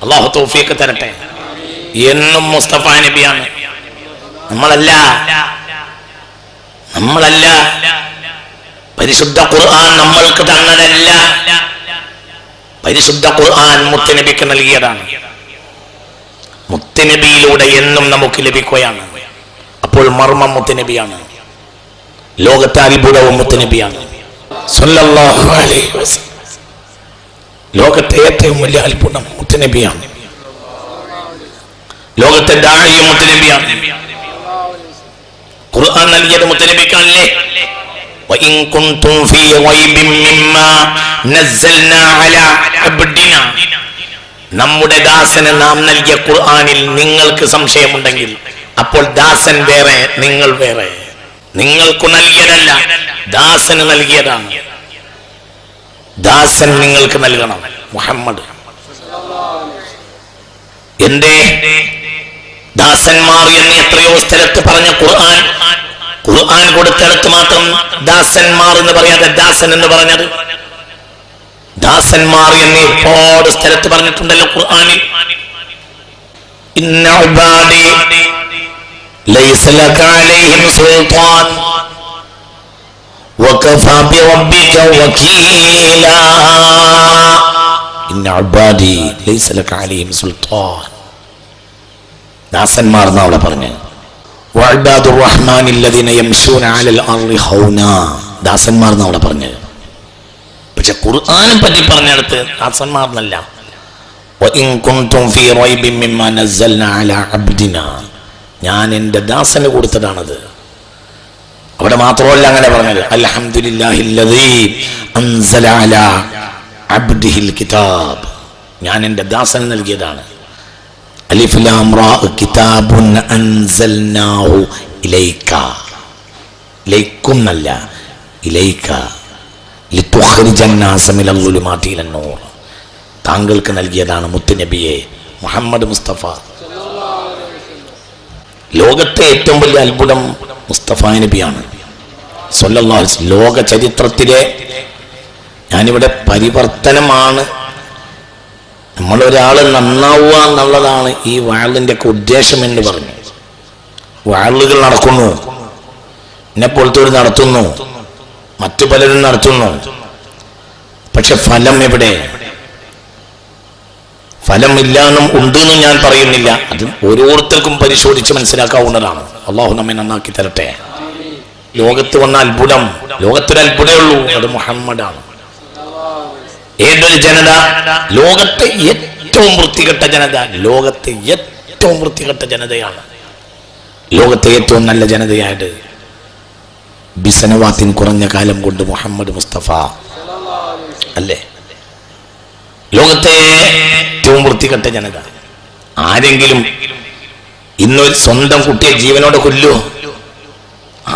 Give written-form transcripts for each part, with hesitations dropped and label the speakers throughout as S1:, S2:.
S1: അള്ളാഹു തൗഫീഖ് തരട്ടെ. എന്നും മുസ്തഫ നബിയാണ്. നമ്മളല്ല പരിശുദ്ധ ഖുർആൻ നമ്മൾക്ക് തന്നതല്ല. പരിശുദ്ധ ഖുർആൻ മുത്തുനബിക്ക് നൽകിയതാണ്. മുത്തുനബിയിലൂടെ എന്നും നമുക്ക് ലഭിക്കുകയാണ്. അപ്പോൾ മർമ്മം മുത്തുനബിയാണ്. ലോകത്തെ അത്ഭുതവും മുത്തുനബിയാണ് സ്വല്ലല്ലാഹു അലൈഹി വസല്ലം. ലോകത്തെ ഏറ്റവും വലിയ അത്ഭുതം മുത്തുനബിയാണ്. ലോകത്തെ ദാഇയും മുത്തുനബിയാണ്. ഖുർആൻ നൽകിയത് മുത്തുനബിക്കല്ലേ. വഇൻ കുൻതും ഫീ റൈബിൻ മിമ്മാ നസ്സൽനാ അലാ അബ്ദിനാ, നമ്മുടെ ദാസന് നാം നൽകിയ ഖുർആനിൽ നിങ്ങൾക്ക് സംശയമുണ്ടെങ്കിൽ അപ്പോൾ ദാസൻ വേറെ, നിങ്ങൾ വേറെ. നിങ്ങൾക്ക് നൽകിയതല്ല, ദാസന് നൽകിയതാണ്. ദാസൻ നിങ്ങൾക്ക് നൽകണം. മുഹമ്മദ് എന്തേ ദാസന്മാർ എന്ന് എത്രയോ സ്ഥലത്ത് പറഞ്ഞ ഖുർആൻ കൊടുത്തിടത്ത് മാത്രം ദാസന്മാർ എന്ന് പറയാതെ ദാസൻ എന്ന് പറഞ്ഞത്. ദാസന്മാർ എന്ന് ഒരുപാട് സ്ഥലത്ത് പറഞ്ഞിട്ടുണ്ടല്ലോ ഖുർആനിൽ. ഇന്ന ഇബാദി ലൈസ ലക അലൈഹിം സുൽത്താൻ വകഫാ ബിറബ്ബിക വകീലാ. ഇന്ന ഇബാദി ലൈസ ലക അലൈഹിം സുൽത്താൻ. ദാസന്മാർ എന്നാ അവിടെ പറഞ്ഞത്. വഇബാദുർ റഹ്മാനില്ലദീന യംശൂന അലൽ അർളി ഹൗനാ. ദാസന്മാർ എന്നാ അവിടെ പറഞ്ഞത്. പക്ഷെ ഖുർആനെ പറ്റി പറഞ്ഞെടുത്ത് ദാസന്മാർ എന്നല്ല. വഇൻ കുൻതും ഫീ റൈബിൻ മിമ്മാ നസ്സൽനാ അലാ അബ്ദിനാ, ഞാൻ എൻ്റെ ദാസന് കൊടുത്തതാണത്. അവിടെ മാത്രമല്ല അങ്ങനെ പറഞ്ഞത്. അൽഹംദുലില്ലാഹില്ലദീ അൻസല അലാ അബ്ദിഹിൽ കിതാബ്, ഞാൻ എൻ്റെ ദാസന് നൽകിയതാണ്. അലിഫ് ലാം റാ കിതാബുൻ അൻസൽനാഹു ഇലൈക, ഇലൈക്കും എന്നല്ല, ഇലൈക ലിതുഖ്രിജൻ നാസ മിനൽ ളുലുമാതി ഇലൻ നൂർ. താങ്കൾക്ക് നൽകിയതാണ് മുത്തുനബിയെ മുഹമ്മദ് മുസ്തഫ. ലോകത്തെ ഏറ്റവും വലിയ അത്ഭുതം മുസ്തഫ നബിയാണ് സ്വല്ലല്ലാഹു അലൈഹി വസല്ലം. ലോക ചരിത്രത്തിലെ, ഞാനിവിടെ പരിവർത്തനമാണ്, നമ്മളൊരാൾ നന്നാവുക എന്നുള്ളതാണ് ഈ വഅലിന്റെ ഒക്കെ ഉദ്ദേശം എന്ന് പറഞ്ഞു. വഅലുകൾ നടക്കുന്നു, എന്നെപ്പോലത്തോട് നടത്തുന്നു, മറ്റു പലരും നടത്തുന്നു. പക്ഷെ ഫലം എവിടെ? ഫലമില്ലാന്നും ഉണ്ടെന്നും ഞാൻ പറയുന്നില്ല. അത് ഓരോരുത്തർക്കും പരിശോധിച്ച് മനസ്സിലാക്കാവുന്നതാണ്. അള്ളാഹു നമ്മെ നന്നാക്കി തരട്ടെ. ലോകത്ത് വന്ന അത്ഭുതം, ലോകത്തൊരു അത്ഭുതമേ ഉള്ളൂ, അത് മുഹമ്മദാണ്. ഏതൊരു ജനത, ലോകത്തെ ഏറ്റവും വൃത്തികെട്ട ജനത, ലോകത്തെ ഏറ്റവും വൃത്തികെട്ട ജനതയാണ്. ലോകത്തെ ഏറ്റവും നല്ല ജനതയായിട്ട് ബിസനവാത്തിൻ കുറഞ്ഞ കാലം കൊണ്ട് മുഹമ്മദ് മുസ്തഫ അല്ലേ. ലോകത്തെ ഏറ്റവും വൃത്തികെട്ട ജനത. ആരെങ്കിലും ഇന്നൊരു സ്വന്തം കുട്ടിയെ ജീവനോടെ കൊല്ലോ?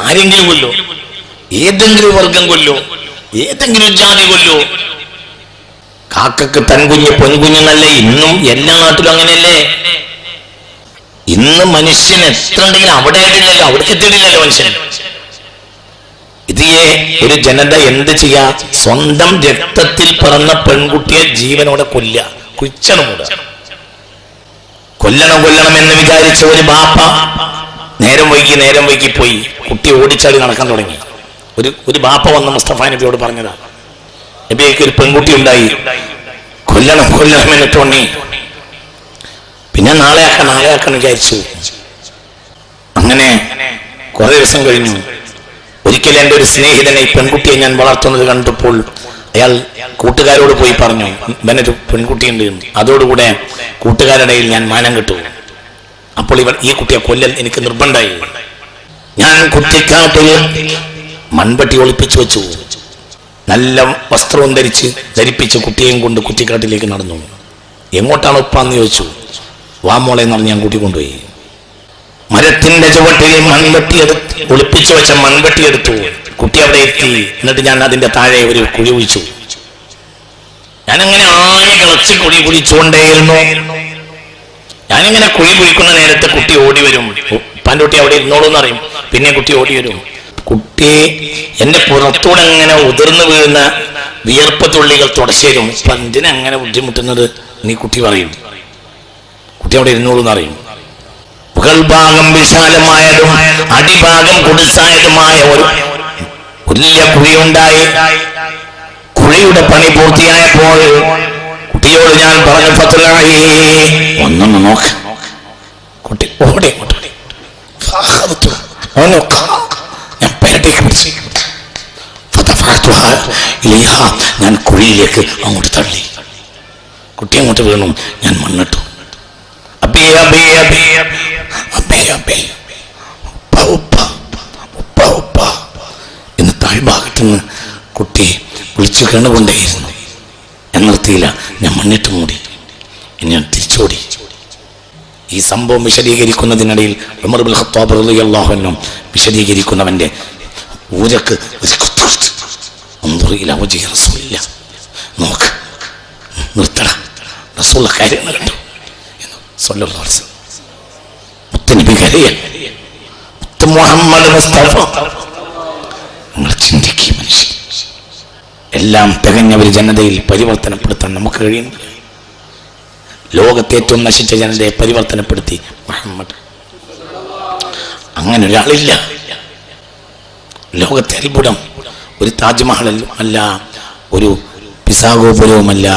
S1: ആരെങ്കിലും കൊല്ലോ? ഏതെങ്കിലും വർഗം കൊല്ലോ? ഏതെങ്കിലും ജാതി കൊല്ലോ? കാക്കക്ക് തൻകുഞ്ഞ് പൊൻകുഞ്ഞെന്നല്ലേ ഇന്നും എല്ലാ നാട്ടിലും അങ്ങനെയല്ലേ? ഇന്ന് മനുഷ്യൻ എത്ര ഉണ്ടെങ്കിലും അവിടെ ആയിട്ടില്ലല്ലോ, അവിടേക്ക് എത്തിയിട്ടില്ലല്ലോ മനുഷ്യൻ. ഇത് ഒരു ജനത എന്ത് ചെയ്യാ? സ്വന്തം രക്തത്തിൽ പിറന്ന പെൺകുട്ടിയെ ജീവനോടെ കൊല്ലുക, കൊല്ലണം എന്ന് വിചാരിച്ച ഒരു ബാപ്പ നേരം വൈകി പോയി കുട്ടി ഓടിച്ചാടി നടക്കാൻ തുടങ്ങി. ഒരു ബാപ്പ വന്ന് മുസ്തഫ നബിയോട് പറഞ്ഞതാ, നബിക്ക് ഒരു പെൺകുട്ടി ഉണ്ടായി, കൊല്ലണം എന്ന് തോന്നി. പിന്നെ നാളെ ആക്കാൻ വിചാരിച്ചു. അങ്ങനെ കുറെ ദിവസം കഴിഞ്ഞു. ഒരിക്കലും എൻ്റെ ഒരു സ്നേഹിതനെ ഈ പെൺകുട്ടിയെ ഞാൻ വളർത്തുന്നത് കണ്ടപ്പോൾ അയാൾ കൂട്ടുകാരോട് പോയി പറഞ്ഞു, ഇവനൊരു പെൺകുട്ടിയുണ്ട്. അതോടുകൂടെ കൂട്ടുകാരുടെ ഞാൻ മാനം കിട്ടു. അപ്പോൾ ഈ കുട്ടിയെ കൊല്ലൽ എനിക്ക് നിർബന്ധമായി. ഞാൻ കുട്ടിക്കാട്ടിൽ മൺപട്ടി ഒളിപ്പിച്ചു വെച്ചു. നല്ല വസ്ത്രവും ധരിപ്പിച്ച് കുട്ടിയെയും കൊണ്ട് കുറ്റിക്കാട്ടിലേക്ക് നടന്നു. എങ്ങോട്ടാണ് ഉപ്പാന്ന് ചോദിച്ചു. വാമോളെ എന്ന് പറഞ്ഞ് ഞാൻ കൂട്ടിക്കൊണ്ടുപോയി. മരത്തിന്റെ ചുവട്ടിൽ ഒളിപ്പിച്ചു വെച്ച മൺവെട്ടി എടുത്തു. കുട്ടി അവിടെ എത്തി. എന്നിട്ട് ഞാൻ അതിന്റെ താഴെ ഒരു കുഴി കുഴിച്ചു. ഞാനങ്ങനെ കിളച്ച് കുഴി കുഴിച്ചുകൊണ്ടേയിരുന്നു. ഞാനിങ്ങനെ കുഴി കുഴിക്കുന്ന നേരത്തെ കുട്ടി ഓടി വരും. ഉപ്പാൻ്റെ കുട്ടി അവിടെ ഇരുന്നോളൂ എന്ന് പറയും. പിന്നെ കുട്ടി ഓടി വരും. കുട്ടി എന്റെ പുറത്തൂടെ അങ്ങനെ ഉതിർന്നു വീഴുന്ന വിയർപ്പ് തുള്ളികൾ തുടച്ചേരും. ഇപ്പൊ എന്തിനങ്ങനെ ബുദ്ധിമുട്ടുന്നത് നീ കുട്ടി പറയും. കുട്ടി അവിടെ ഇരുന്നോളൂ എന്നറിയും. മുകൾഭാഗം വിശാലമായതും അടിഭാഗം കുടിസായതുമായ ഒരു വലിയ കുഴിയുണ്ടായി. കുഴിയുടെ പണി പൂർത്തിയായപ്പോൾ കുട്ടിയോട് ഞാൻ പറഞ്ഞു, ഫത്ലായി, ഒന്നൊന്ന് നോക്ക്. കുട്ടി ഓടി ഞാൻ പേരട്ടേക്ക് പിടിച്ചു. ഞാൻ കുഴിയിലേക്ക് അങ്ങോട്ട് തള്ളി. കുട്ടി അങ്ങോട്ട് വീണു. ഞാൻ മണ്ണിട്ടു. അബേ അബേ അബേ അബേ അബേ ഉപ്പ ഉപ്പ ഉപ്പ ഉപ്പ എന്ന് താഴ്ഭാഗത്തു നിന്ന് കുട്ടി വിളിച്ചു കണ്ടുകൊണ്ടേയിരുന്നു. ഞാൻ നിർത്തിയില്ല. ഞാൻ മണ്ണിട്ട് മൂടി. ഞാൻ തിരിച്ചോടി. ഈ സംഭവം വിശദീകരിക്കുന്നതിനിടയിൽ ഉമർ ഇബ്നുൽ ഖത്താബ് റളിയല്ലാഹു അൻഹു വിശദീകരിക്കുന്നവന്റെ ഊരക്ക് നോക്ക്, നിർത്തട, റസൂലുള്ള കാര്യങ്ങൾ കണ്ടു. മുത്തനബി കരയൽ, മുത്ത് മുഹമ്മദ് മുസ്തഫ. നിങ്ങൾ ചിന്തിക്കുക മനുഷ്യൻ, എല്ലാം തികഞ്ഞ ഒരു ജനതയിൽ പരിവർത്തനപ്പെടുത്താൻ നമുക്ക് കഴിയുന്നില്ല. ലോകത്തെ ഏറ്റവും നശിച്ച ജനതയെ പരിവർത്തനപ്പെടുത്തി മുഹമ്മദ്. അങ്ങനെ ഒരാളില്ല. ലോകത്തെ അത്ഭുതം ഒരു താജ്മഹലും അല്ല, ഒരു പിസാഗോപുരവുമല്ല,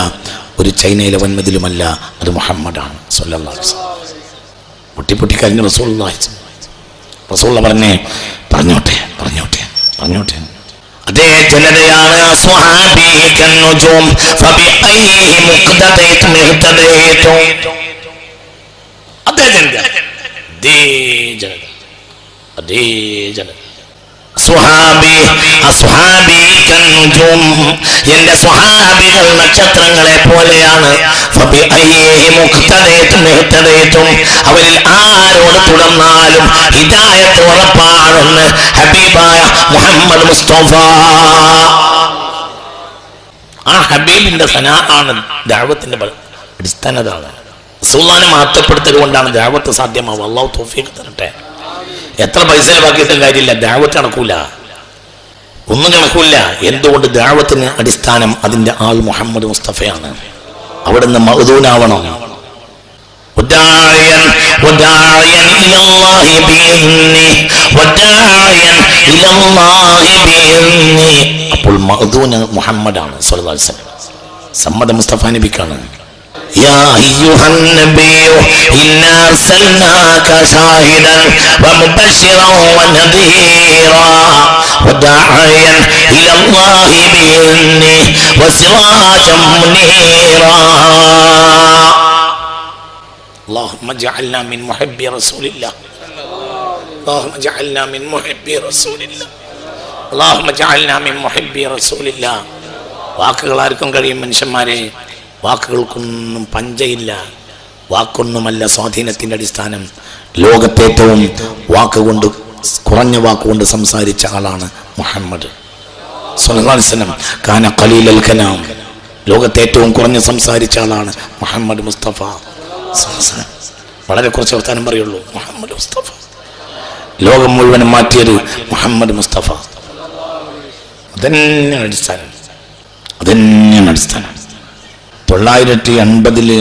S1: ഒരു ചൈനയിലെ വൻമതിലുമല്ല, അത് മുഹമ്മദാണ് സ്വല്ലല്ലാഹു അലൈഹി വസല്ലം. പൊട്ടി കഴിഞ്ഞ റസൂലുള്ള പറഞ്ഞേ, പറഞ്ഞോട്ടെ പറഞ്ഞോട്ടെ പറഞ്ഞോട്ടെ. അതേ ജനതയാണ് അതേ ജനത. എന്റെ സ്വഹാബികൾ നക്ഷത്രങ്ങളെ പോലെയാണ്. അവരിൽ ആരോട് തുടർന്നാലും ഹിദായത്ത് ഉറപ്പാണെന്ന് ഹബീബായ മുഹമ്മദ് മുസ്തഫ. ആ ഹബീബിന്റെ സനാഅാണ് ദഅവത്തിന്റെ അടിസ്ഥാനതാണ്. റസൂലുള്ളാഹിനെ മാറ്റപ്പെടുത്തൽ കൊണ്ടാണ് ദഅവത്ത് സാധ്യമാവുക. അല്ലാഹു തൗഫീഖ് തരട്ടെ. എത്ര പൈസ ബാക്കിയിട്ടും കാര്യമില്ല, ദഅവത്ത് നടക്കൂല, ഒന്നും നടക്കൂല. എന്തുകൊണ്ട്? ദഅവത്തിന് അടിസ്ഥാനം അതിന്റെ ആൾ മുഹമ്മദ് മുസ്തഫയാണ്. അവിടുന്ന് മഅ്ദൂനാവണം. അപ്പോൾ മഅ്ദൂന് മുഹമ്മദാണ് സ്വല്ലല്ലാഹു അലൈഹി വസല്ലം. സമ്മദ മുസ്തഫ നബിക്കാണ്. يا أيها النبي إنا أرسلناك شاهدا ومبشرا ونذيرا وداعيا إلى الله بإذنه وسراجا منيرا. اللهم اجعلنا من محبي رسول الله. اللهم اجعلنا من محبي رسول الله. اللهم اجعلنا من محبي رسول الله. വാക്കുകൾ ആർക്കും കഴിയും മനുഷ്യന്മാരെ, വാക്കുകൾക്കൊന്നും പഞ്ചയില്ല. വാക്കൊന്നുമല്ല സ്വാധീനത്തിന്റെ അടിസ്ഥാനം. ലോകത്തേറ്റവും വാക്കുകൊണ്ട്, കുറഞ്ഞ വാക്കുകൊണ്ട് സംസാരിച്ച ആളാണ് മുഹമ്മദ് സ്വല്ലല്ലാഹു അലൈഹി വസല്ലം. കാന ഖലീലൽ കലാം. ലോകത്തേറ്റവും കുറഞ്ഞ് സംസാരിച്ച ആളാണ് മുഹമ്മദ് മുസ്തഫ. വളരെ കുറച്ച് വർത്താനം പറയുള്ളൂ മുഹമ്മദ് മുസ്തഫ. ലോകം മുഴുവനും മാറ്റിയത് മുഹമ്മദ് മുസ്തഫ. അതന്നെയാണ് അടിസ്ഥാനം, അതന്നെയാണ് അടിസ്ഥാനം. 980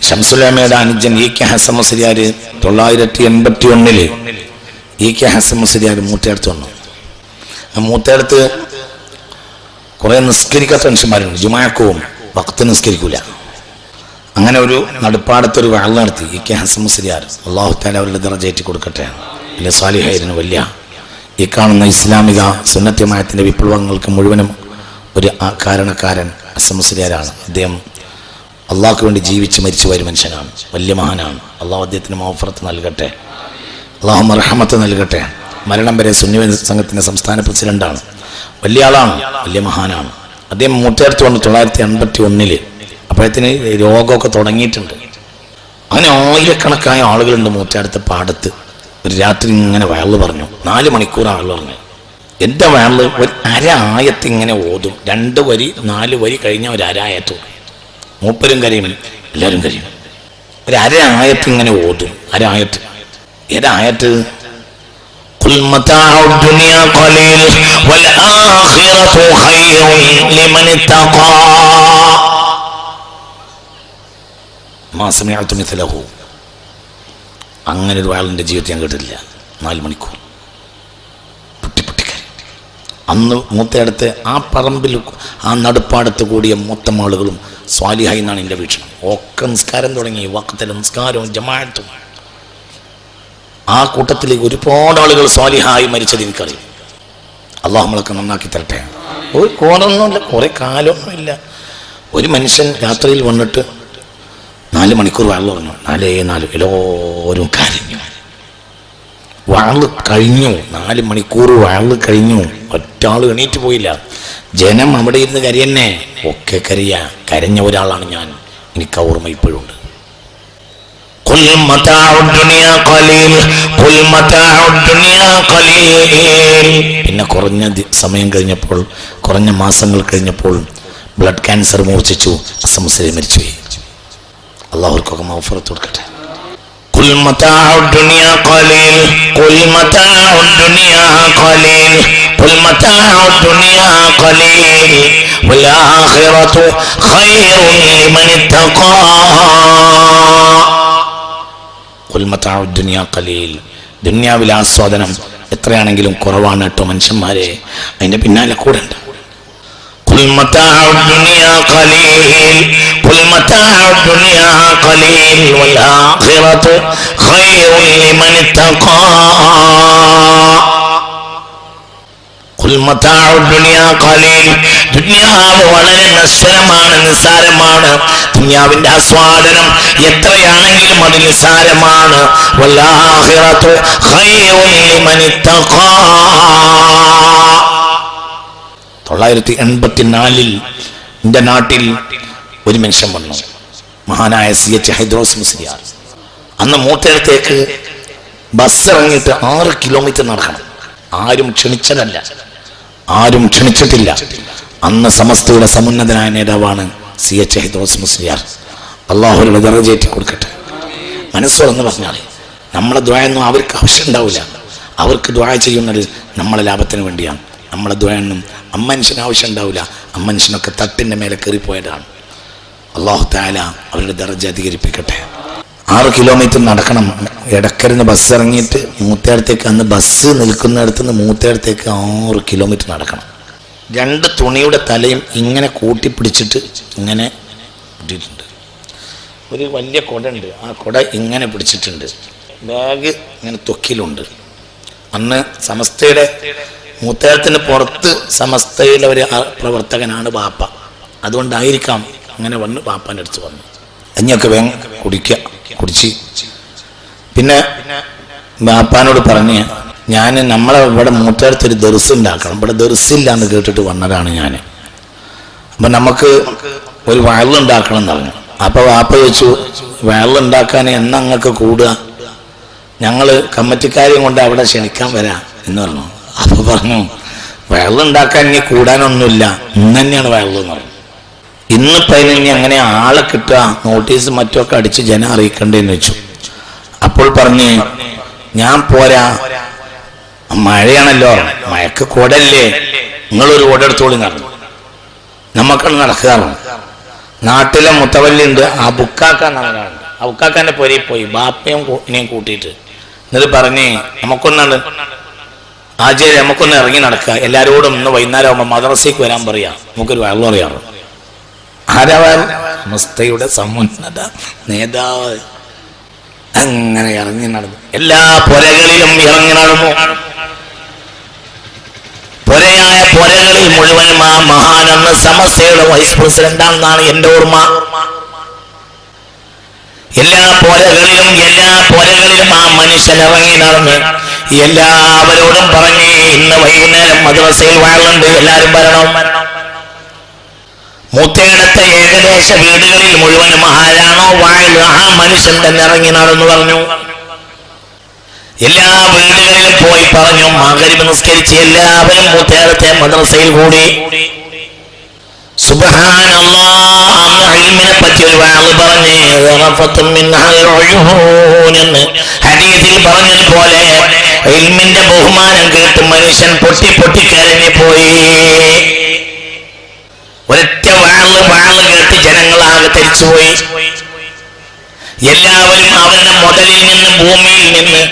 S1: ശംസുലമയുടെ അനുജൻ E K Hasan Musliyar 981 E K Hasan Musliyar മൂത്തയെടുത്ത് വന്നു. മൂത്തയെടുത്ത് കുറെ നിസ്കരിക്കാത്ത മനുഷ്യന്മാരുണ്ട്. ജുമാക്കും വഖത്ത് നിസ്കരിക്കൂല. അങ്ങനെ ഒരു നടുപ്പാടത്തൊരു വഅള് നടത്തി ഇ കെ ഹസൻ മുസ്ലിയാർ. അല്ലാഹു തആല അവരുടെ ദറജ ഏറ്റി കൊടുക്കട്ടെ. വലിയ സാലിഹായിരുന്നു. വലിയ ഈ കാണുന്ന ഇസ്ലാമിക സുന്നത്യമായത്തിന്റെ വിപ്ലവങ്ങൾക്ക് മുഴുവനും ഒരു കാരണക്കാരൻ ഹസൻ മുസ്ലിയാരാണ്. അദ്ദേഹം അള്ളാഹ്ക്ക് വേണ്ടി ജീവിച്ച് മരിച്ചു പോയ മനുഷ്യനാണ്. വലിയ മഹാനാണ്. അള്ളാഹു അദ്ദേഹത്തിന് മഗ്ഫിറത്ത് നൽകട്ടെ, അള്ളാഹു മർഹമത്ത് നൽകട്ടെ. മരണം വരെ സുന്നി സംഘത്തിന്റെ സംസ്ഥാന പ്രസിഡന്റാണ്. വലിയ ആളാണ്, വലിയ മഹാനാണ്. അദ്ദേഹം മൂത്തേർത്ത് വന്നു 981. അപ്പോഴത്തിന് രോഗമൊക്കെ തുടങ്ങിയിട്ടുണ്ട്. അങ്ങനെ ആയിരക്കണക്കായ ആളുകളുണ്ട് മൂത്തേർത്ത് പാടത്ത്. ഒരു രാത്രി ഇങ്ങനെ വയല് പറഞ്ഞു. 4 മണിക്കൂർ ആൾ പറഞ്ഞു. എന്താ വയല്? ഒരു അര-ആയത്ത് ഇങ്ങനെ ഓതും. 2 വരി 4 വരി കഴിഞ്ഞ ഒരു അര-ആയത്ത്. മൂപ്പരും കരയും, എല്ലാവരും കരയും. ഒരു അര-ആയത്ത് ഇങ്ങനെ ഓതും. അര-ആയത്ത്. ഏതായത്ത്? ഖുൽ മതാഉ ദുനിയ ഖലീൽ വൽ ആഖിറതു ഖൈറുൻ ലിമൻ ഇത്തഖാ. മാ സമിഅതു മിസ്ലഹു. അങ്ങനെ ഒരു ആളിൻ്റെ ജീവിതത്തിൽ ഞാൻ കേട്ടിട്ടില്ല. 4 മണിക്കൂർ പൊട്ടിപ്പൊട്ടിക്കൽ. അന്ന് മൂത്തയിടത്ത് ആ പറമ്പിൽ ആ നടുപ്പാടത്ത് കൂടിയ മൊത്തം ആളുകളും സ്വാലിഹായി എന്നാണ് എൻ്റെ വീക്ഷണം. ഒക്കെ നിസ്കാരം തുടങ്ങി, വഖത്തിലെ നിസ്കാരവും ജമാഅത്തും. ആ കൂട്ടത്തിലേക്ക് ഒരുപാട് ആളുകൾ സ്വാലിഹായി മരിച്ചത് എനിക്കറിയും. അള്ളാഹു നമ്മളൊക്കെ നന്നാക്കി തരട്ടെ. ഒരു കോണൊന്നുമില്ല, കുറേ കാലമൊന്നുമില്ല. ഒരു മനുഷ്യൻ രാത്രിയിൽ വന്നിട്ട് 4 മണിക്കൂർ വെള്ളം പറഞ്ഞു. 4 എല്ലാവരും കരഞ്ഞു. വാള് കഴിഞ്ഞു. 4 മണിക്കൂർ വാള് കഴിഞ്ഞു. ഒറ്റാൾ എണീറ്റ് പോയില്ല. ജനം അവിടെ ഇരുന്ന് കരയന്നെ. ഒക്കെ കരഞ്ഞ ഒരാളാണ് ഞാൻ. എനിക്ക് ഓർമ്മ ഇപ്പോഴുണ്ട്. പിന്നെ കുറഞ്ഞ സമയം കഴിഞ്ഞപ്പോൾ, കുറഞ്ഞ മാസങ്ങൾ കഴിഞ്ഞപ്പോൾ ബ്ലഡ് ക്യാൻസർ മൂർച്ഛിച്ചു. അസംസരെ മരിച്ചുപോയി. അള്ളാഹുർക്കൊക്കെ മഗ്ഫിറത്ത് കൊടുക്കട്ടെ. ഖുൽ മതാഉ ദുനിയ ഖലീൽ, ഖുൽ മതാഉ ദുനിയ ഖലീൽ, ഖുൽ മതാഉ ദുനിയ ഖലീൽ വൽ ആഖിറതു ഖൈറുൻ ലിമൻ ഇത്തഖാ. ഖുൽ മതാഉ ദുനിയ ഖലീൽ, ദുനിയാവിലെ ആസ്വാദനം എത്രയാണെങ്കിലും കുറവാണ് കേട്ടോ മനുഷ്യന്മാരെ. അതിന്റെ പിന്നാലെ കൂടെ ഉണ്ട്. ഖുൽ മതാഉ ദുനിയ ഖലീൽ, ഖുൽ മതാഉ ദുനിയ ഖലീൽ വൽ ആഖിറതു ഖൈറുൻ ലിമൻ ഇത്തഖാ. ഖുൽ മതാഉ ദുനിയ ഖലീൽ, ദുനിയാവ് വളരെ നശ്വരമാണ്, നിസ്സാരമാണ്. ദുനിയാവിന്റെ ആസ്വാദനം എത്രയാണെങ്കിലും അത് നിസ്സാരമാണ്. വൽ ആഖിറതു ഖൈറുൻ ലിമൻ ഇത്തഖാ. 984 എൻ്റെ നാട്ടിൽ ഒരു മനുഷ്യൻ വന്നു, മഹാനായ CH ഹൈദ്രോസ് മുസ്ലിയാർ. അന്ന് മൂത്തയിടത്തേക്ക് ബസ് ഇറങ്ങിയിട്ട് 6 കിലോമീറ്റർ നടക്കണം. ആരും ക്ഷണിച്ചതല്ല, ആരും ക്ഷണിച്ചിട്ടില്ല. അന്ന് സമസ്തയുടെ സമുന്നതനായ നേതാവാണ് CH ഹൈദ്രോസ് മുസ്ലിയാർ. അള്ളാഹുവിന്റെ ദറജയേറ്റി കൊടുക്കട്ടെ. മനസ്സോടെന്ന് പറഞ്ഞാൽ നമ്മളെ ദുആയൊന്നും അവർക്ക് ആവശ്യം ഉണ്ടാവില്ല. അവർക്ക് ദുആ ചെയ്യുന്നത് നമ്മളെ ലാഭത്തിന് വേണ്ടിയാണ്. നമ്മളെ ദുആയൊന്നും അമ്മനുഷ്യന് ആവശ്യം ഉണ്ടാവില്ല. അമ്മനുഷ്യനൊക്കെ തട്ടിൻ്റെ മേലെ കയറിപ്പോയതാണ്. അള്ളാഹു തആല അവരുടെ ദറജ അധികരിപ്പിക്കട്ടെ. 6 കിലോമീറ്റർ നടക്കണം. ഇടക്കരുന്ന് ബസ് ഇറങ്ങിയിട്ട് മൂത്തയിടത്തേക്ക്, അന്ന് ബസ് നിൽക്കുന്നിടത്ത് നിന്ന് മൂത്തയിടത്തേക്ക് 6 കിലോമീറ്റർ നടക്കണം. 2 തുണിയുടെ തലയും ഇങ്ങനെ കൂട്ടിപ്പിടിച്ചിട്ട് ഇങ്ങനെ ഇട്ടിട്ടുണ്ട്. ഒരു വലിയ കുട ഉണ്ട്, ആ കുട ഇങ്ങനെ പിടിച്ചിട്ടുണ്ട്. ബാഗ് ഇങ്ങനെ തൊക്കിലുണ്ട്. അന്ന് സമസ്തയുടെ മൂത്തയിടത്തിന് പുറത്ത് സമസ്തയിലെ ഒരു പ്രവർത്തകനാണ് ബാപ്പ. അതുകൊണ്ടായിരിക്കാം അങ്ങനെ വന്ന് ബാപ്പാൻ്റെ അടുത്ത് വന്നു. അഞ്ഞൊക്കെ വേഗം കുടിച്ച് പിന്നെ ബാപ്പാനോട് പറഞ്ഞ്, ഞാൻ നമ്മളെ ഇവിടെ മൂത്തയിടത്തൊരു ദർസ് ഉണ്ടാക്കണം, ഇവിടെ ദർസില്ല എന്ന് കേട്ടിട്ട് വന്നതാണ് ഞാൻ. അപ്പം നമുക്ക് ഒരു വയലുണ്ടാക്കണം എന്ന് പറഞ്ഞു. അപ്പോൾ ബാപ്പ ചോദിച്ചു, വയലുണ്ടാക്കാൻ എന്നാ അങ്ങക്ക് കൂടുക? ഞങ്ങൾ കമ്മിറ്റിക്കാരെയും കൊണ്ട് അവിടെ ക്ഷണിക്കാൻ വരാം എന്ന് പറഞ്ഞു. അപ്പോൾ പറഞ്ഞു, വയലുണ്ടാക്കാൻ ഇനി കൂടാനൊന്നുമില്ല, ഇന്ന് തന്നെയാണ് വയലെന്ന് പറഞ്ഞു. ഇന്നിപ്പോൾ അതിന് അങ്ങനെ ആളെ കിട്ടുക, നോട്ടീസ് മറ്റൊക്കെ അടിച്ച് ജനം അറിയിക്കണ്ടേന്ന് വെച്ചു. അപ്പോൾ പറഞ്ഞ്, ഞാൻ പോരാ, മഴയാണല്ലോ, മഴക്ക് കുടല്ലേ, നിങ്ങളൊരു കുട എടുത്തോളി നടന്നു. നമുക്കാണ് നടക്കാറ്. നാട്ടിലെ മുത്തവല്ലുണ്ട്, ആ ബുക്കാക്കാൻ നടക്കാറുണ്ട്. ആ ബുക്കാക്കാൻ്റെ പൊരയിൽ പോയി ബാപ്പയും ഇനെയും കൂട്ടിയിട്ട് എന്നിട്ട് പറഞ്ഞ്, നമുക്കൊന്നാണ് ആചാര്യ, നമുക്കൊന്ന് ഇറങ്ങി നടക്കുക, എല്ലാവരോടും ഇന്ന് വൈകുന്നേരം ആകുമ്പോൾ മദ്രസയ്ക്ക് വരാൻ പറയാം, നമുക്കൊരു വെള്ളം അറിയാറ്. ആരാവാൻ? സമസ്തയുടെ സമുന്നത നേതാവ്. അങ്ങനെ ഇറങ്ങി നടന്നു, എല്ലാ പുരകളിലും ഇറങ്ങി നടന്നു. പുരയായ പുരകളിൽ മുഴുവനും ആ മഹാനെന്ന് സമസ്തയുടെ വൈസ് പ്രസിഡന്റാണെന്നാണ് എൻ്റെ ഓർമ്മ. എല്ലാ പുരകളിലും ആ മനുഷ്യൻ ഇറങ്ങി നടന്ന് എല്ലാവരോടും പറഞ്ഞ്, ഇന്ന് വൈകുന്നേരം മദ്രസയിൽ വാഴുന്നുണ്ട്, എല്ലാവരും വരണം. മൂത്തയിടത്തെ ഏകദേശ വീടുകളിൽ മുഴുവനും ആരാണോ വാഴ് ആ മനുഷ്യൻ തന്നെ ഇറങ്ങി നടന്നു പറഞ്ഞു. എല്ലാ വീടുകളിലും പോയി പറഞ്ഞു. മഗ്‌രിബ് നിസ്കരിച്ച് എല്ലാവരും മൂത്തയിടത്തെ മദ്രസയിൽ കൂടി. സുബ്ഹാനല്ലാഹ്, അന്ന് ഇൽമിനെ പറ്റി ഒരു വാള് പറഞ്ഞ് ഹദീസിൽ പറഞ്ഞതുപോലെ ഇൽമിന്റെ ബഹുമാനം കേട്ട് മനുഷ്യൻ പൊട്ടി കരഞ്ഞു പോയി. ഒരൊറ്റ വാള് കേട്ട് ജനങ്ങളാകെ തിരിച്ചുപോയി. എല്ലാവരും അവരുടെ മുതലിൽ നിന്ന്, ഭൂമിയിൽ നിന്ന്,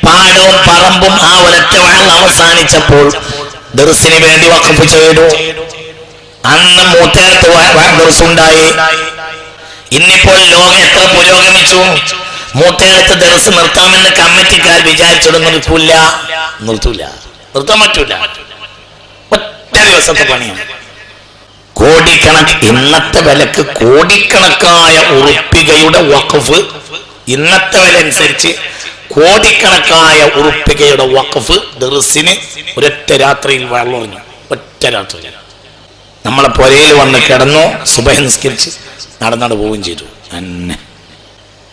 S1: പാടവും പറമ്പും ആ ഒരൊറ്റ വഴൽ അവസാനിച്ചപ്പോൾ ദർസിന് വേണ്ടി വഖഫ് ചെയ്തു. അന്ന് മൂത്തേടത്ത് ദർസുണ്ടായി. ഇന്നിപ്പോൾ ലോകം എത്ര പുരോഗമിച്ചു. മൂത്തേടത്ത് ദർസ് നിർത്താമെന്ന് കമ്മിറ്റിക്കാർ വിചാരിച്ചിടും. നിർത്തൂല, നിർത്താൻ പറ്റൂല. ഒറ്റ ദിവസത്തെ പണിയാണ്. ഇന്നത്തെ വിലക്ക് കോടിക്കണക്കായ ഉറുപ്പികയുടെ വഖഫ്, ഇന്നത്തെ വില അനുസരിച്ച് കോടിക്കണക്കായ ഉറുപ്പികയുടെ വഖഫ് ദർസിന് ഒരൊറ്റ രാത്രിയിൽ വെള്ളമറിഞ്ഞു. ഒറ്റ രാത്രി നമ്മളെ പുരയിൽ വന്ന് കിടന്നു, സുബഹി നിസ്കരിച്ച് നടന്നാട് പോവുകയും ചെയ്തു.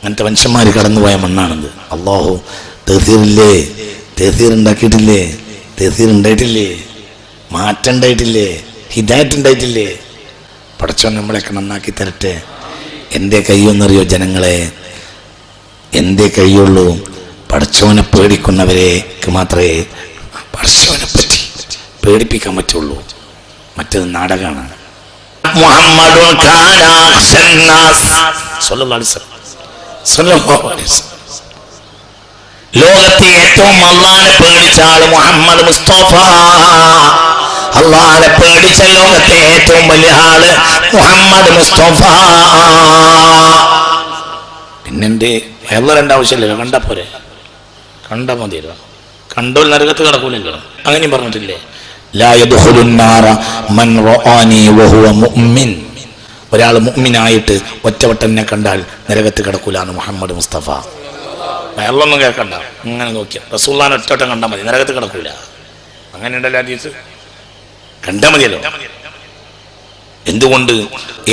S1: അങ്ങനത്തെ മനുഷ്യന്മാർ കടന്നുപോയ മണ്ണാണിത്. അല്ലാഹു തഹ്സീറില്ലേ, തഹ്സീർ ഉണ്ടാക്കിയിട്ടില്ലേ, തഹ്സീർ ഉണ്ടായിട്ടില്ലേ, മാറ്റം ഉണ്ടായിട്ടില്ലേ, ഹിദായത്ത് ഉണ്ടായിട്ടില്ലേ? പടച്ചോൻ നമ്മളെയൊക്കെ നന്നാക്കി തരട്ടെ. എന്തേ കഴിയുമെന്നറിയോ ജനങ്ങളെ? എന്തേ കഴിയുള്ളൂ? പടച്ചോനെ പേടിക്കുന്നവരെക്ക് മാത്രമേ പടച്ചോനെ പറ്റി പേടിപ്പിക്കാൻ പറ്റുള്ളൂ. മറ്റേത് നാടകമാണ്. ലോകത്തെ ഏറ്റവും അല്ലാഹുവിനെ പേടിച്ച ആള് മുഹമ്മദ് മുസ്തഫ. അല്ലാഹുവിനെ പേടിച്ച ലോകത്തെ ഏറ്റവും വലിയ ആള് മുഹമ്മദ് മുസ്തഫ. പിന്നെന്റെ വേറെ ആവശ്യമില്ലല്ലോ, കണ്ടാ പോരെ, കണ്ടാ മതിയല്ലോ. കണ്ടോൽ നരകത്ത് കിടക്കൂലല്ലോ. അങ്ങനെയും പറഞ്ഞിട്ടില്ലേ? ലാ യദ്ഖുലുൻ നാറ മൻ റആനി വഹുവ മുഅ്മിൻ. ഒരാൾ മുഅ്മിനായിട്ട് ഒറ്റവട്ടനെ കണ്ടാൽ നരകത്ത് കിടക്കൂലാന്ന് മുഹമ്മദ് മുസ്തഫ. വേറൊന്നും കേൾക്കണ്ട, ഇങ്ങനെ നോക്കിയാൽ റസൂലുള്ളാഹിനെ ഒറ്റവട്ടം കണ്ടാൽ മതി, നരകത്ത് കിടക്കൂല. അങ്ങനെ ഉണ്ടല്ലോ ഹദീസ്. കണ്ടാൽ മതിയല്ലോ. എന്തുകൊണ്ട്?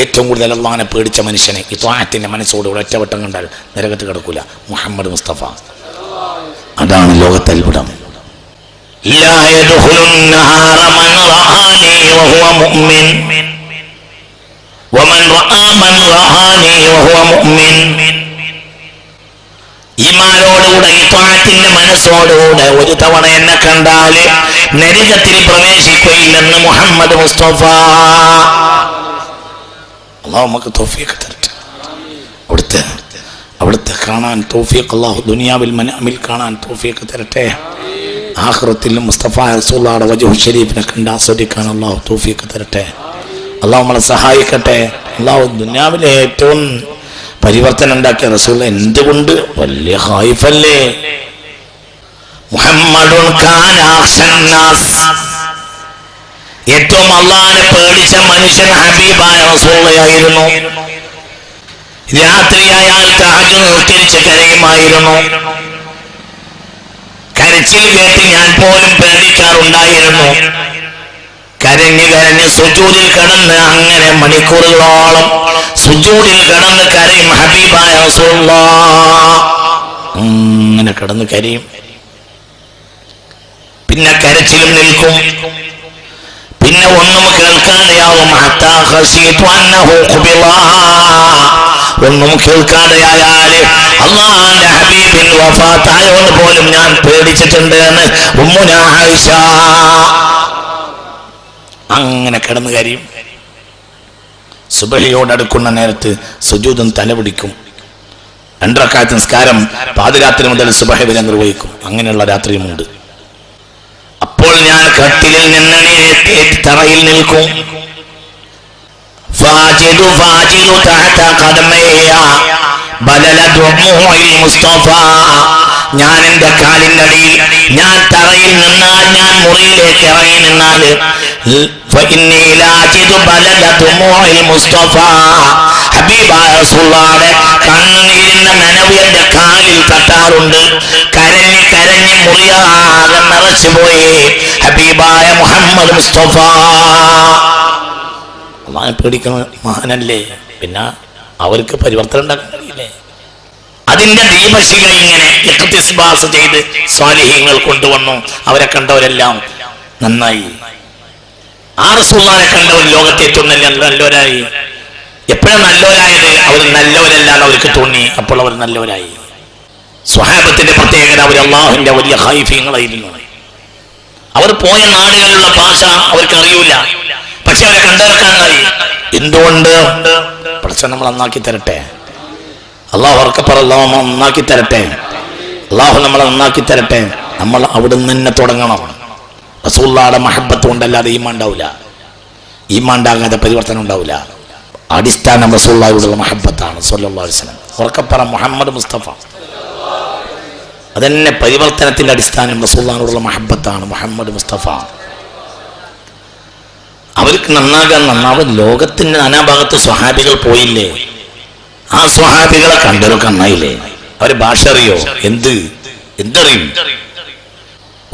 S1: ഏറ്റവും കൂടുതൽ അല്ലാഹുവിനെ പേടിച്ച മനുഷ്യനെ ഇത്വാഅത്തിന്റെ മനസ്സോട് ഒറ്റവട്ടം കണ്ടാൽ നരകത്ത് കിടക്കൂല മുഹമ്മദ് മുസ്തഫ. അതാണ് ലോകത്തെ അത്ഭുതം. ലാ യദ്ഖുലുൻ നാറ മൻ റആനി വഹുവ മുഅ്മിൻ വമൻ റആ മൻ റആനി വഹുവ മുഅ്മിൻ. ഈമാനോടുകൂടെ ഇത്വാഅത്തിന്റെ മനസ്സോടുകൂടെ ഒരു തവണ എന്നെ കണ്ടാൽ നരകത്തിൽ പ്രവേശിക്കുകയില്ലെന്ന് മുഹമ്മദ് മുസ്തഫ. അല്ലാഹു നമുക്ക് തൗഫീഖ് തരട്ടെ. അവിടുത്തെ കാണാൻ തൗഫീഖ് അല്ലാഹു ദുനിയാവിൽ മനാമിൽ കാണാൻ തൗഫീഖ് തരട്ടെ. ആഖിറത്തിൽ മുസ്തഫ റസൂലുള്ളാഹിയുടെ വജ്ഹു ശരീഫിനെ കണ്ട് ആസ്വദിക്കാൻ അല്ലാഹു തൗഫീഖ് തരട്ടെ. അല്ലാഹു നമ്മളെ സഹായിക്കട്ടെ. അല്ലാഹു ദുനിയാവിലെ ഏറ്റവും പരിവർത്തനം ഉണ്ടാക്കിയ റസൂൽ എന്തുകൊണ്ട് വലിയ ഖായിഫല്ലേ? മുഹമ്മദുൻ കാന അഖ്ശന്നാസ്. ഏറ്റവും അല്ലാഹുവിനെ പേടിച്ച മനുഷ്യൻ ഹബീബായ റസൂലുള്ളാഹിയായിരുന്നു. രാത്രിയായാൽ തഹജ്ജുദ് നിസ്കരിച്ച് കരയുമായിരുന്നു. കരച്ചിൽ കേട്ട് ഞാൻ പോലും പേടിക്കാറുണ്ടായിരുന്നു. കരഞ്ഞ് കരഞ്ഞ് സുജൂദിൽ കിടന്ന് അങ്ങനെ മണിക്കൂറുകളോളം സുജൂദിൽ കിടന്ന് കരയും ഹബീബായ റസൂലുള്ളാഹ്. അങ്ങനെ കിടന്ന് കരയും. പിന്നെ കരച്ചിലും നിൽക്കും. പിന്നെ ഒന്നും കേൾക്കാതെയാവും. ഹത്താ ഖശീതു അന്നഹു ഖുബിള. ഒന്നും കേൾക്കാതെയായാല് അല്ലാഹുവിന്റെ ഹബീബിൻ വഫാത്തായോന്ന് പോലും ഞാൻ പേടിച്ചിട്ടുണ്ട് എന്ന് ഉമ്മുനാ ആയിഷ. അങ്ങനെ കിടന്ന് കരയും. സുബഹിയോടടുക്കുന്ന നേരത്ത് സുജൂദും തലപിടിക്കും. 2 റക്അത്ത് നിസ്കാരം പാതിരാത്രി മുതൽ സുബഹി വരെ നിർവഹിക്കും. അങ്ങനെയുള്ള രാത്രിയുമുണ്ട്. അപ്പോൾ ഞാൻ കട്ടിലിൽ നിന്ന് തറയിൽ നിൽക്കും. ഫാജിദു തഹത ഖദമയ്യ ബലല ദുമുഇൽ മുസ്തഫ. ഞാൻ എന്റെ കാലിന്റെ അടിയിൽ, ഞാൻ തറയിൽ നിന്നാൽ, ഞാൻ മുറിയിലേക്ക് ഇറങ്ങി നിന്നാൽ ഹബീബായ റസൂലുള്ളാഹിയുടെ കണ്ണുനീരിന്റെ നനവ് എന്റെ കാലിൽ തട്ടാറുണ്ട്. കരഞ്ഞ് കരഞ്ഞ് മുറിയാകെ നിറച്ചുപോയി ഹബീബായ മുഹമ്മദ് മുസ്തഫ. അല്ലാഹുവിനെ പേടിക്കുന്ന മഹാനല്ലേ? പിന്നെ അവർക്ക് പരിവർത്തനം ഉണ്ടാക്കാൻ കഴിയില്ലേ? അതിന്റെ ദീപശിഖ ഇങ്ങനെ ഇഖ്തിസ്ബാസ് ചെയ്ത് സ്വാലിഹീങ്ങൾ കൊണ്ടുവന്നു. അവരെ കണ്ടവരെല്ലാം നന്നായി. ആ റസൂലുള്ളാഹിനെ കണ്ടവർ ലോകത്തെ ഏറ്റവും നല്ലവരായി. എപ്പോഴും നല്ലവരായത്? അവർ നല്ലവരല്ലാന്ന് അവർക്ക് തോന്നി, അപ്പോൾ അവർ നല്ലവരായി. സ്വഹാബത്തിന്റെ പ്രത്യേകത, അവർ അല്ലാഹുവിന്റെ വലിയ ഖായിഫീങ്ങളായിരുന്നു. അവർ പോയ നാടുകളിലുള്ള ഭാഷ അവർക്ക് അറിയൂല, പക്ഷെ അവരെ കണ്ടെടുക്കാൻ കഴിയും. എന്തുകൊണ്ട്? പഠിച്ച നമ്മൾ നന്നാക്കി തരട്ടെ. അള്ളാഹു ഉറക്കപ്പറ അള്ളാഹു നന്നാക്കി തരട്ടെ, അള്ളാഹു നമ്മളെ നന്നാക്കി തരട്ടെ. നമ്മൾ അവിടുന്ന് തന്നെ തുടങ്ങണം. റസൂലുള്ളാഹിയുടെ മഹബത്ത് കൊണ്ടല്ലാതെ ഈമാൻ ഉണ്ടാവില്ല, ഈമാൻ ഉണ്ടാകാതെ പരിവർത്തനം ഉണ്ടാവില്ല. അടിസ്ഥാനം റസൂലുള്ളാഹിയോടുള്ള മഹബത്താണ് സ്വല്ലല്ലാഹു അലൈഹി വസല്ലം. ഉറക്കപ്പറ മുഹമ്മദ് മുസ്തഫ. അതന്നെ പരിവർത്തനത്തിന്റെ അടിസ്ഥാനം റസൂലുള്ളാഹിയോടുള്ള മഹബത്താണ്, മുഹമ്മദ് മുസ്തഫ. അവർക്ക് നന്നാവാൻ ലോകത്തിന്റെ നാനാഭാഗത്ത് സ്വഹാബികൾ പോയില്ലേ? ആ സ്വഹാബികളെ കണ്ടവരൊക്കെ നന്നായില്ലേ? അവര് ഭാഷ അറിയോ? എന്തറിയും?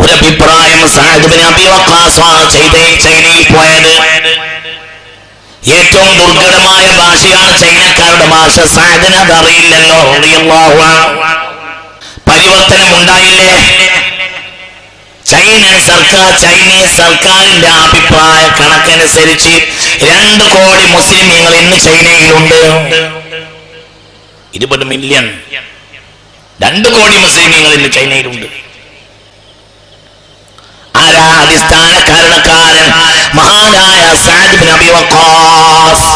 S1: ഒരഭിപ്രായം സഅദ് ഇബ്നു അബീ വഖാസ് ചൈനയിൽ പോയത് ഏറ്റവും ദുർഘടമായ ഭാഷയാണ് ചൈനക്കാരുടെ ഭാഷ. സഅദിന് അത് അറിയില്ലല്ലോ. റളിയല്ലാഹു അൻഹു. പരിവർത്തനം ഉണ്ടായില്ലേ? ചൈനീസ് സർക്കാരിന്റെ അഭിപ്രായ കണക്കനുസരിച്ച് 2 കോടി മുസ്ലിമീങ്ങൾ ഇന്ന് ചൈനയിലുണ്ട്. 20 മില്യൺ, 2 കോടി മുസ്ലിമീങ്ങൾ ഇന്ന് ചൈനയിലുണ്ട്. ആരാ അടിസ്ഥാന കാരണക്കാരൻ? മഹാനായ സഅദ് ഇബ്നു അബീ വഖാസ്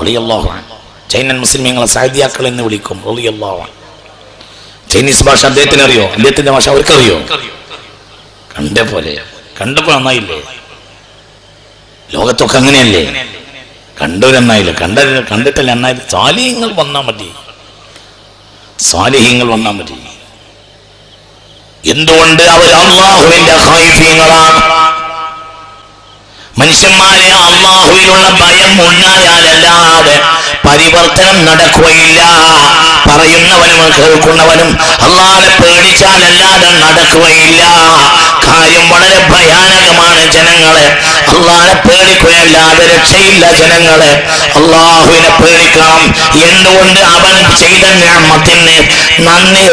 S1: റളിയല്ലാഹു അൻഹു. ചൈനൻ മുസ്ലിമീങ്ങളെ സഅദിയാക്കൾ എന്ന് വിളിക്കും റളിയല്ലാഹു അൻഹു. ചൈനീസ് ഭാഷ അദ്ദേഹത്തിന് അറിയോ? അദ്ദേഹത്തിന്റെ ഭാഷ അവർക്കറിയോ? കണ്ടപ്പോ നന്നായില്ലേ? ലോകത്തൊക്കെ അങ്ങനെയല്ലേ? കണ്ടവരെന്നായില്ലേ? കണ്ടിട്ടല്ലേ നന്നായി. സാലിഹ്യങ്ങൾ വന്നാൽ മതി. എന്തുകൊണ്ട്? അവർ അല്ലാഹുവിന്റെ ഖൈഫീങ്ങളാണ്. മനുഷ്യന്മാരെ അല്ലാഹുവിലുള്ള ഭയം ഉണ്ടായാലല്ലാതെ പരിവർത്തനം നടക്കുകയില്ല. പറയുന്നവനും കേൾക്കുന്നവനും അല്ലാഹുവിനെ പേടിച്ചാലല്ലാതെ നടക്കുകയില്ല. കാര്യം വളരെ ഭയാനകമാണ് ജനങ്ങളെ. അല്ലാഹുവിനെ പേടിക്കുകയല്ലാതെ രക്ഷയില്ല ജനങ്ങളെ. അല്ലാഹുവിനെ പേടിക്കണം. എന്തുകൊണ്ട്? അവൻ ചെയ്ത നിഅമത്തിന് നന്ദി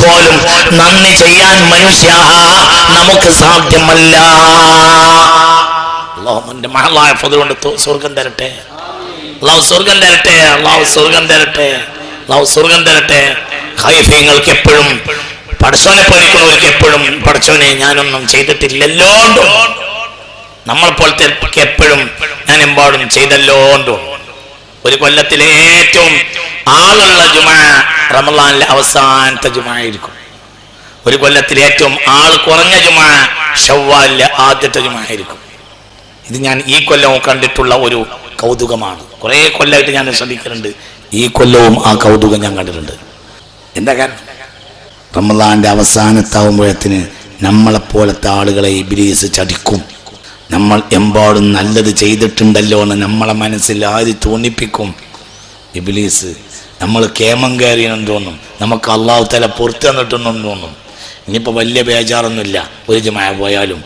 S1: പോലും നന്ദി ചെയ്യാൻ മനുഷ്യ നമുക്ക് സാധ്യമല്ല. അല്ലാഹുവിന്റെ മഹലായ ഫضل കൊണ്ട് സ്വർഗ്ഗം തരട്ടെ. അല്ലാഹു സ്വർഗ്ഗം തരട്ടെ. അല്ലാഹു സ്വർഗ്ഗം തരട്ടെ. ഖൈഫീങ്ങൾക്ക് എപ്പോഴും, പടച്ചോനെ പേടിക്കുന്നവർക്ക് എപ്പോഴും പടച്ചോനെ ഞാനൊന്നും ചെയ്തിട്ടില്ലല്ലോ, നമ്മൾ പോലത്തെ എപ്പോഴും ഞാൻ എമ്പാടും ചെയ്തല്ലോണ്ടോ. ഒരു കൊല്ലത്തിലെ ഏറ്റവും ആളുള്ള ജുമാ റമളാനിലെ അവസാനത്തെ ജുമാ ആയിരിക്കും. ഒരു കൊല്ലത്തിലെ ഏറ്റവും ആൾ കുറഞ്ഞ ജുമാ ശവ്വാലിലെ ആദ്യത്തെ ജുമാ ആയിരിക്കും. ഇത് ഞാൻ ഈ കൊല്ലവും കണ്ടിട്ടുള്ള ഒരു കൗതുകമാണ്. കുറേ കൊല്ലമായിട്ട് ഞാൻ ശ്രദ്ധിക്കുന്നുണ്ട്. ഈ കൊല്ലവും ആ കൗതുകം ഞാൻ കണ്ടിട്ടുണ്ട്. എന്താ കാരണം? റമളാന്റെ അവസാനത്താവുമ്പോഴത്തിന് നമ്മളെപ്പോലത്തെ ആളുകളെ ഇബ്ലീസ് ചതിക്കും. നമ്മൾ എമ്പാടും നല്ലത് ചെയ്തിട്ടുണ്ടല്ലോ എന്ന് നമ്മളെ മനസ്സിൽ ആദ്യം തോന്നിപ്പിക്കും ഇബ്ലീസ്. നമ്മൾ കേമം കയറിയെന്ന് തോന്നും, നമുക്ക് അള്ളാഹു തആല പുറത്തു തന്നിട്ടുണ്ടെന്ന് തോന്നും. ഇനിയിപ്പോൾ വലിയ ബേജാറൊന്നുമില്ല ഒരു ജുമാഅ പോയാലും.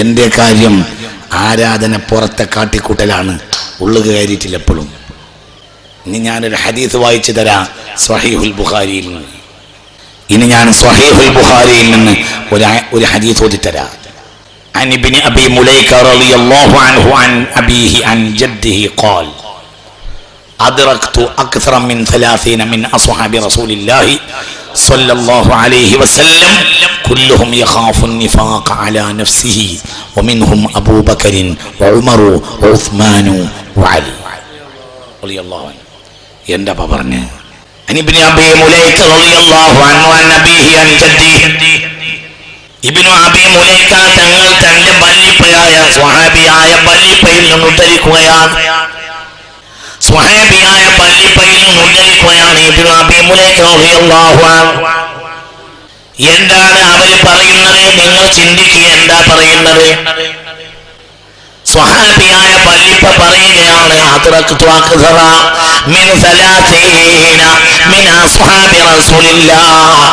S1: എൻ്റെ കാര്യം ആരാധന പുറത്തെ കാട്ടിക്കൂട്ടലാണ്, ഉള്ളു കയറിയിട്ടില്ല എപ്പോഴും. ഇനി ഞാനൊരു ഹദീസ് വായിച്ചു തരാം സ്വഹീഹുൽ ബുഖാരിയിൽ നിന്ന്. ഒരു ഹദീസ് ഓതിത്തരാം. عن ابن أبي مليكة رضي الله عنه عن أبيه عن جده قال أدركت أكثر من 30 من أصحاب رسول الله صلى الله عليه وسلم كلهم يخاف النفاق على نفسه ومنهم أبو بكر وعمر وعثمان وعلي رضي الله عنه. يندى بابرنا عن ابن أبي مليكة رضي الله عنه عن أبيه عن جده. ഇബ്നു അബീ മുലൈക തങ്ങൾ തന്റെ വല്ലിപ്പയായ സ്വഹാബിയായ വല്ലിപ്പയിൽ നിന്ന് ഉദ്ധരിക്കുകയാണ്. ഇബ്നു അബീ മുലൈക റളിയല്ലാഹു അൻഹു. എന്താണ് അവർ പറയുന്നത്? നിങ്ങൾ ചിന്തിക്കുക എന്താ പറയുന്നത്. സ്വഹാബിയായ വല്ലിപ്പ പറയുകയാണ്, അദ്റക്തു അക്സറ മിൻ 30 മിൻ അസ്ഹാബി റസൂലില്ലാഹ്.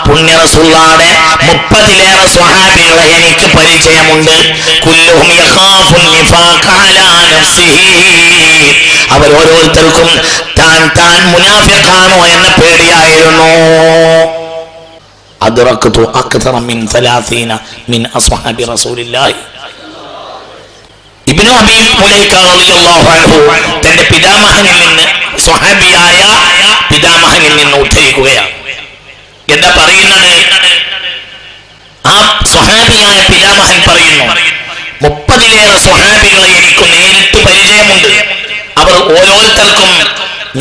S1: പുണ്യ റസൂലുള്ളാഹിയുടെ 30-ലേറെ സ്വഹാബികളെ എനിക്ക് പരിചയമുണ്ട്. കുല്ലുഹും യഖാഫു നിഫാഖ അലാ നഫ്സിഹി. അവർ ഓരോരുത്തർക്കും താൻ മുനാഫിഖാണോ എന്ന പേടിയായിരുന്നു. അദ്റക്തു അക്സറ മിൻ 30 മിൻ അസ്ഹാബി റസൂലില്ലാഹി. ഇബ്നു അബീ മുലൈക റളിയല്ലാഹു അൻഹു തന്റെ പിതാമഹനിൽ നിന്ന്, സ്വഹാബിയായ പിതാമഹനിൽ നിന്ന് ഉദ്ധരിക്കുകയാണ്. എന്താ പറയുന്നത്? ആ സ്വഹാബിയായ പിതാമഹൻ പറയുന്നു, 30-ലേറെ സ്വഹാബികളെ എനിക്ക് നേരിട്ട് പരിചയമുണ്ട്. അവർ ഓരോരുത്തർക്കും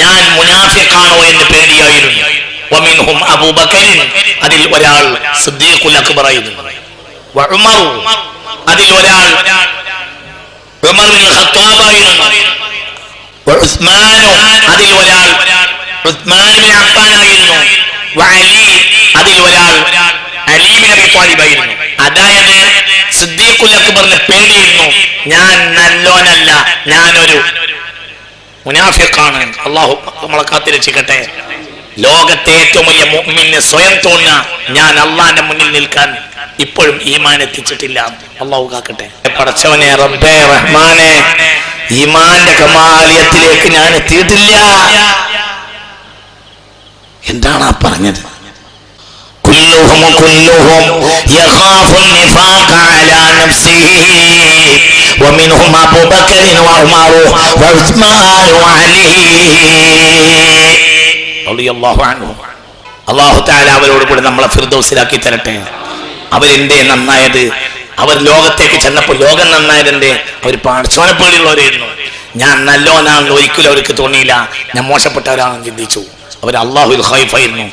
S1: ഞാൻ മുനാഫിഖാണോ എന്ന് പേടിയായിരുന്നു. വമിൻഹും അബൂബക്കർ, അതിൽ ഒരാൾ സിദ്ദീഖുൽ അക്ബർ ആയിരുന്നു. വഉമർ, അതിൽ ഒരാൾ ഉമർ ബിൻ ഖത്താബ് ആയിരുന്നു. വഉസ്മാൻ, അതിൽ ഒരാൾ ഉസ്മാൻ ബിൻ അഫ്ഫാൻ ആയിരുന്നു. വഅലി, അതിൽ ഒരാൾ അലി ബിൻ അബി ത്വാലിബ് ആയിരുന്നു. അതായത് സിദ്ദീഖുൽ അക്ബറിനെ പേടിയിരുന്നു, ഞാൻ നല്ലോനല്ല, ഞാനൊരു മുനാഫിഖാണ്. അള്ളാഹു നമ്മളെ കാത്തിരക്ഷിക്കട്ടെ. ലോകത്തെ ഏറ്റവും വലിയ മുഅ്മിന് സ്വയം തോന്നുക ഞാൻ അള്ളാന്റെ മുന്നിൽ നിൽക്കാൻ ഇപ്പോഴും ഈമാൻ എത്തിച്ചിട്ടില്ല. അള്ളാഹു കാക്കട്ടെ. പടച്ചവനെ, റബ്ബേ, റഹ്മാനെ, ഈമാന്റെ കമാലിയത്തിലേക്ക് ഞാൻ എത്തിയിട്ടില്ല. എന്താണ് ആ പറഞ്ഞത്? കുല്ലുഹും യഖാഫു നിഫാഖ അലാ നഫ്സിഹി വമിൻഹും അബൂബക്കർ വഉമർ വഉസ്മാൻ വഅലി റളിയല്ലാഹു അൻഹു. അല്ലാഹു തആല അവരോട് കൂടി നമ്മളെ ഫിർദൗസിലാക്കി തരട്ടെ. അവരെന്തേ നന്നായത്? അവർ ലോകത്തേക്ക് ചെന്നപ്പോൾ ലോകം നന്നായതെന്തേ? അവർ പടച്ചവനെ പേടിയുള്ളവരായിരുന്നു. ഞാൻ നല്ലോനാണെന്ന് ഒരിക്കലും അവർക്ക് തോന്നിയില്ല, ഞാൻ മോശപ്പെട്ടവരാണെന്ന് ചിന്തിച്ചു. അവർ അല്ലാഹുൽ ഖൈഫായിരുന്നു.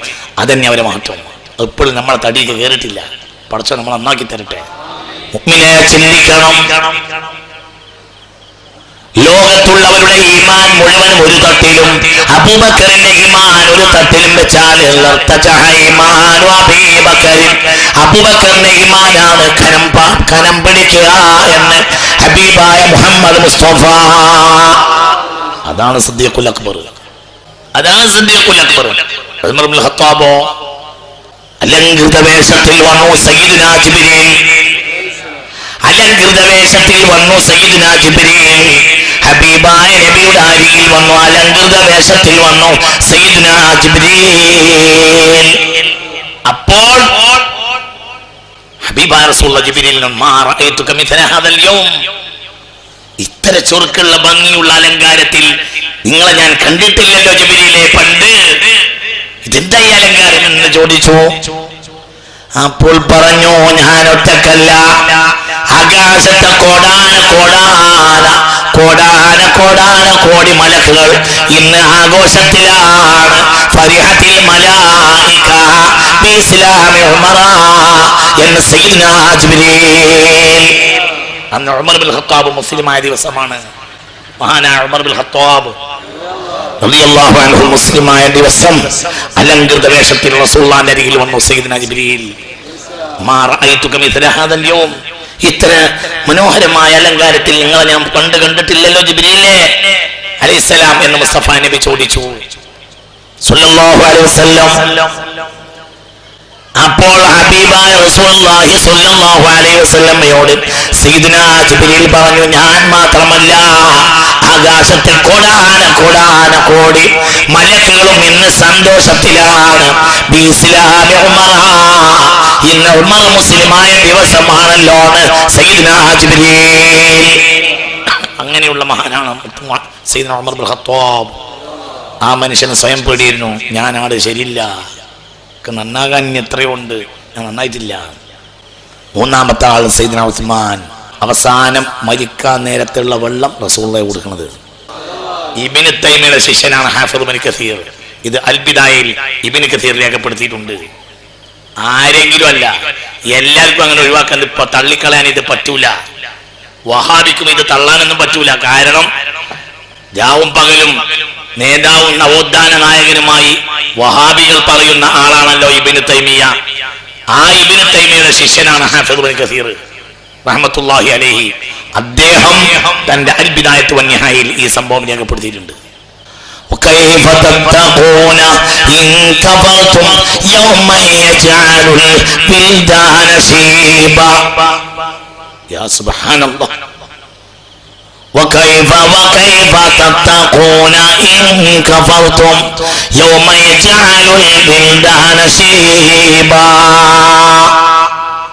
S1: അതന്നെ അവരെ മാറ്റം. എപ്പോഴും നമ്മളെ തടിയൊക്കെ കയറിയിട്ടില്ല. പടച്ചവൻ നമ്മൾ നന്നാക്കി തരട്ടെ. മുഅ്മിനെ ചിന്തിക്കണം. ലോകത്തുള്ളവരുടെ ഈമാൻ മുഴുവൻ ഒരു തട്ടിലും അബൂബക്കറിന്റെ ഈമാൻ ഒരു തട്ടിലും വെച്ചാൽ അബൂബക്കറിന്റെ ഈമാനാണ് കനം പിടിക്കുക എന്ന് ഹബീബായ മുഹമ്മദ് മുസ്തഫ. അതാണ് സിദ്ദീഖുൽ അക്ബർ. അതാണ് സിദ്ദീഖുൽ അക്ബർ. ഉമർ ഇബ്നുൽ ഖത്താബ് അലങ്കൃത വേഷത്തിൽ വന്നു സയ്യിദുനാ ജിബ്രീൽ. അലങ്കൃത വേഷത്തിൽ വന്നു സയ്യിദുനാ ജിബ്രീൽ. ഹബീബായ നബിയുടെ അരികിൽ വന്നു. അലങ്കൃത വേഷത്തിൽ വന്നു സയ്യിദുനാ ജിബ്രീൽ. അപ്പോൾ ഹബീബായ റസൂലുള്ളാഹി ജിബ്രീലിനു മാ റഅയ്തുക മിഥല ഹാദൽ യൗം, ഇത്ര ചൊറുക്കുള്ള ഭംഗിയുള്ള അലങ്കാരത്തിൽ നിങ്ങളെ ഞാൻ കണ്ടിട്ടില്ലല്ലോ ജിബ്രീലേ പണ്ട്. ഇതെന്താ ഈ അലങ്കാരം എന്ന് ചോദിച്ചു. അപ്പോൾ പറഞ്ഞു, ഞാൻ ഒറ്റക്കല്ല, ആകാശത്തെ കോടാന കോടി മലക്കുകൾ ഇന്ന് ആഘോഷത്തിലാണ്. ഫരിഹത്തിൽ മലായിക ബിഇസ്ലാമി ഉമറ എന്ന് സയ്യിദുനാ ജിബ്രീൽ. അന്ന് ഉമർ ഇബ്നുൽ ഖത്താബ് മുസ്ലിമായ ദിവസമാണ്. മഹാനായ ഉമർ ഇബ്നുൽ ഖത്താബ് റളിയല്ലാഹു അൻഹു മുസ്ലിമായ ദിവസം അലങ്കൃത വേഷത്തിൽ റസൂലുള്ളാഹിന്റെ അരികിൽ വന്നു സയ്യിദുനാ ജിബ്രീൽ. മാ റഅയ്തുക മിഥല ഹാദൽ യൗം, ഇത്ര മനോഹരമായ അലങ്കാരത്തിൽ നിങ്ങളെ ഞാൻ പണ്ട് കണ്ടിട്ടില്ലല്ലോ ജിബ്രീലേ അലൈഹിസ്സലാം എന്ന് മുസ്തഫ നബി ചോദിച്ചു സല്ലല്ലാഹു അലൈഹി വസല്ലം. അപ്പോൾ ഹബീബായ റസൂലുള്ളാഹി സ്വല്ലല്ലാഹു അലൈഹി വസല്ലമയോട് സയ്യിദുനാ ജിബ്രീൽ പറഞ്ഞു, ഞാൻ മാത്രമല്ല, ആകാശത്തിൽ കോടാന കോടി മലക്കുകളും ഇന്ന് സന്തോഷത്തിലാണ്. ബിഇസ്ലാമി ഉമറ, ഇന്ന് ഉമർ മുസ്ലിമായ ദിവസമാണല്ലോ സയ്യിദുനാ ജിബ്രീൽ. അങ്ങനെയുള്ള മഹാനാണ് സയ്യിദുനാ ഉമർ ഇബ്നുൽ ഖത്താബ്. ആ മനുഷ്യന് സ്വയം പേടിയിരുന്നു, ഞാനാണ് ശരിയില്ല, നന്നാകാൻ എത്രയുണ്ട്, ഞാൻ നന്നായിട്ടില്ല. മൂന്നാമത്തെ ആൾ സയ്യിദുനാ ഉസ്മാൻ. അവസാനം മരിക്കാൻ നേരത്തുള്ള വെള്ളം റസൂലുള്ളാഹി കൊടുക്കുന്നത്. ഇബ്നു തൈമിയുടെ ശിഷ്യനാണ് ഹാഫിദ് ഇബ്നു കസീർ. ഇത് അൽ ബിദായയിൽ ഇബ്നു കസീർ രേഖപ്പെടുത്തിയിട്ടുണ്ട്. ആരെങ്കിലും അല്ല, എല്ലാവർക്കും അങ്ങനെ ഒഴിവാക്കാൻ ഇപ്പൊ തള്ളിക്കളയാൻ ഇത് പറ്റൂല. വഹാബിക്കും ഇത് തള്ളാനൊന്നും പറ്റൂല. കാരണം രാവും പകലും നേതാവും നവോത്ഥാന നായകനുമായി വഹാബികൾ പറയുന്ന ആളാണല്ലോ ഇബ്നു തൈമിയ. ആ ഇബ്നു തൈമിയുടെ ശിഷ്യനാണ് ഹാഫിദ് ഇബ്നു കസീർ റഹ്മത്തുള്ളാഹി അലൈഹി. അദ്ദേഹം തന്റെ അൽ ബിദായത്ത് വന്നിഹായിൽ ഈ സംഭവം രേഖപ്പെടുത്തിയിട്ടുണ്ട്. وكيف تتقون إن كفرتم يوما يجعل الولدان شيبا. يا سبحان الله. وكيف تتقون إن كفرتم يوما يجعل الولدان شيبا.